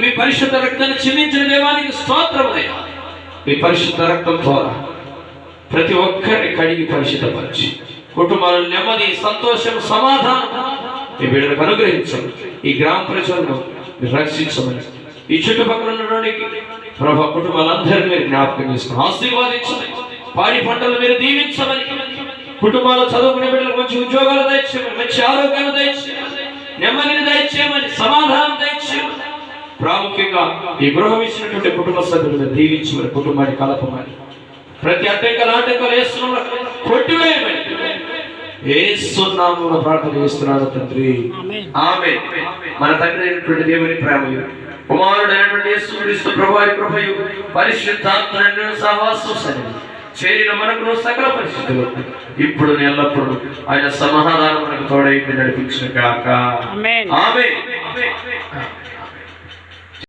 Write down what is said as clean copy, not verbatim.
మీ పరిశుద్ధ రక్తాన్ని చిందించిన దేవానికి స్తోత్రములయ్యా. మీ పరిశుద్ధ రక్తం ద్వారా ప్రతి ఒక్కరిని కడిగి పరిశుద్ధపరిచి కుటుంబాలను నెమ్మది, సంతోషం, సమాధానం మీ బిడ్డలకు అనుగ్రహించండి. ఈ గ్రామ ప్రజలను మీరు రక్షించమని, ఈ చుట్టుపక్కల ఉన్నటువంటి ప్రభా కుటుంబాలందరినీ మీరు జ్ఞాపకం చేసుకుని ఆశీర్వాదించమని, పాడి పంటలు మీరు దీవించమని, కుటుంబాలు చదువుకునే బిడ్డలకు మంచి ఉద్యోగాలు దయచేయమని, మంచి ఆరోగ్యాలు దయచేయమని, నెమ్మదిని దయచేయమని, సమాధానం దయచేయమని, ప్రాముఖ్యంగా ఈ గృహం ఇచ్చినటువంటి కుటుంబ సభ్యులను దీవించమని, కుటుంబాన్ని కలపమని, ప్రతి ఆటంకాలు వేస్తున్న కొట్టివేయమని యేసు నామమున ప్రార్థన చేస్తున్నాను తండ్రి, ఆమేన్. మన తండ్రి అయినటువంటి దేవుని ప్రేమయు, కుమారుడైనటువంటి యేసుక్రీస్తు ప్రభువారి కృపయు, పరిశుద్ధాత్మ సహవాసం చేరిన మనకు సకల పరిస్థితులు ఇప్పుడు ఎల్లప్పుడు ఆయన సమాధానం మనకు తోడై నడిపించిన కాక. ఆమేన్.